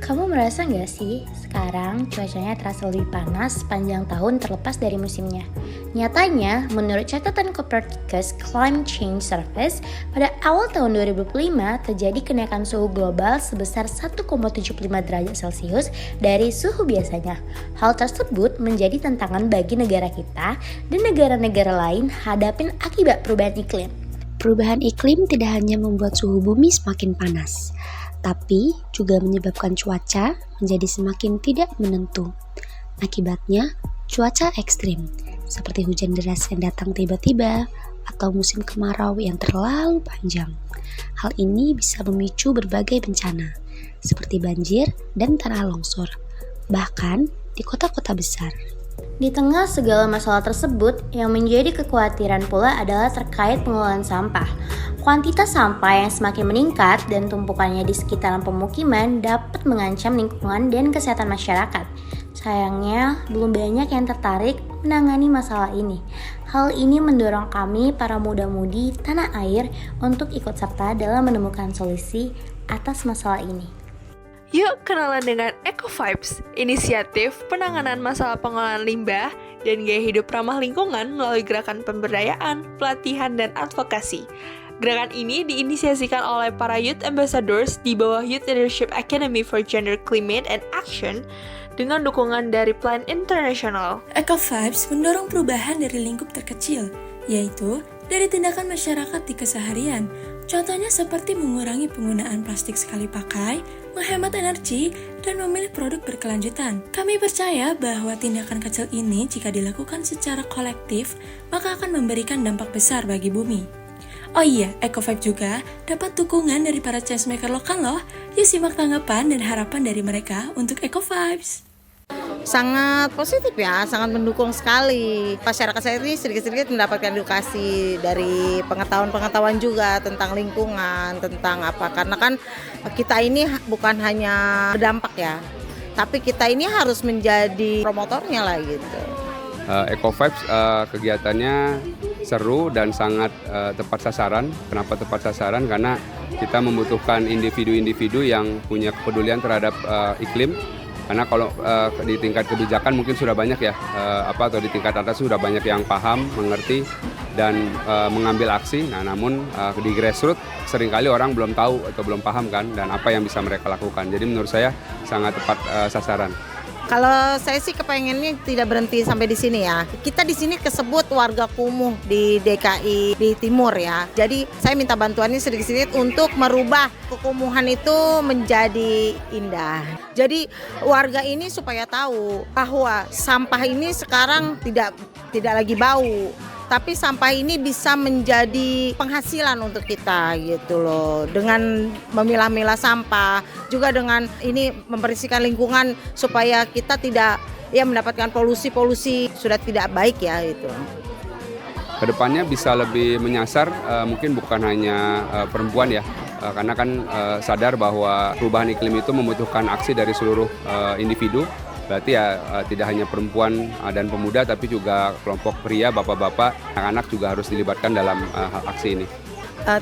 Kamu merasa nggak sih sekarang cuacanya terasa lebih panas sepanjang tahun terlepas dari musimnya? Nyatanya, menurut catatan Copernicus Climate Change Service, pada awal tahun 2005 terjadi kenaikan suhu global sebesar 1,75 derajat Celcius dari suhu biasanya. Hal tersebut menjadi tantangan bagi negara kita dan negara-negara lain hadapin akibat perubahan iklim. Perubahan iklim tidak hanya membuat suhu bumi semakin panas, tapi juga menyebabkan cuaca menjadi semakin tidak menentu. Akibatnya, cuaca ekstrim, seperti hujan deras yang datang tiba-tiba atau musim kemarau yang terlalu panjang. Hal ini bisa memicu berbagai bencana, seperti banjir dan tanah longsor, bahkan di kota-kota besar. Di tengah segala masalah tersebut, yang menjadi kekhawatiran pula adalah terkait pengelolaan sampah. Kuantitas sampah yang semakin meningkat dan tumpukannya di sekitaran pemukiman dapat mengancam lingkungan dan kesehatan masyarakat. Sayangnya, belum banyak yang tertarik menangani masalah ini. Hal ini mendorong kami, para muda-mudi tanah air, untuk ikut serta dalam menemukan solusi atas masalah ini. Yuk kenalan dengan Eco Vibes, inisiatif penanganan masalah pengolahan limbah dan gaya hidup ramah lingkungan melalui gerakan pemberdayaan, pelatihan, dan advokasi. Gerakan ini diinisiasikan oleh para Youth Ambassadors di bawah Youth Leadership Academy for Gender, Climate, and Action dengan dukungan dari Plan International. Eco Vibes mendorong perubahan dari lingkup terkecil, yaitu dari tindakan masyarakat di keseharian. Contohnya seperti mengurangi penggunaan plastik sekali pakai, menghemat energi, dan memilih produk berkelanjutan. Kami percaya bahwa tindakan kecil ini jika dilakukan secara kolektif, maka akan memberikan dampak besar bagi bumi. Oh iya, Eco Vibe juga dapat dukungan dari para changemaker lokal loh. Yuk simak tanggapan dan harapan dari mereka untuk Eco Vibes. Sangat positif ya, sangat mendukung sekali. Masyarakat saya ini sedikit-sedikit mendapatkan edukasi dari pengetahuan-pengetahuan juga tentang lingkungan, tentang apa. Karena kan kita ini bukan hanya berdampak ya, tapi kita ini harus menjadi promotornya lah gitu. Eco Vibes kegiatannya seru dan sangat tepat sasaran. Kenapa tepat sasaran? Karena kita membutuhkan individu-individu yang punya kepedulian terhadap iklim. Karena kalau di tingkat kebijakan mungkin sudah banyak ya, atau di tingkat atas sudah banyak yang paham, mengerti, dan mengambil aksi. Nah, namun di grassroots seringkali orang belum tahu atau belum paham kan, dan apa yang bisa mereka lakukan. Jadi menurut saya sangat tepat sasaran. Kalau saya sih kepengennya tidak berhenti sampai di sini ya. Kita di sini kesebut warga kumuh di DKI di timur ya. Jadi saya minta bantuannya sedikit-sedikit untuk merubah kekumuhan itu menjadi indah. Jadi warga ini supaya tahu bahwa sampah ini sekarang tidak lagi bau. Tapi sampah ini bisa menjadi penghasilan untuk kita gitu loh. Dengan memilah-milah sampah, juga dengan ini membersihkan lingkungan supaya kita tidak mendapatkan polusi sudah tidak baik ya itu. Kedepannya bisa lebih menyasar, mungkin bukan hanya perempuan ya, karena kan sadar bahwa perubahan iklim itu membutuhkan aksi dari seluruh individu. Berarti ya tidak hanya perempuan dan pemuda, tapi juga kelompok pria, bapak-bapak, anak-anak juga harus dilibatkan dalam aksi ini.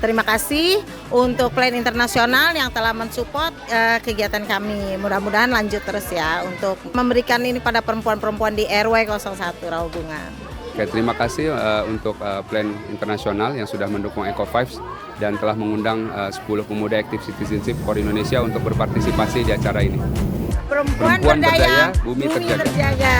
Terima kasih untuk Plan Internasional yang telah mensupport kegiatan kami. Mudah-mudahan lanjut terus ya untuk memberikan ini pada perempuan-perempuan di RW 01 Rawabungan. Oke, terima kasih untuk Plan Internasional yang sudah mendukung Eco Vibes dan telah mengundang 10 pemuda Active Citizenship for Indonesia untuk berpartisipasi di acara ini. Perempuan berdaya, bumi terjaga. terjaga.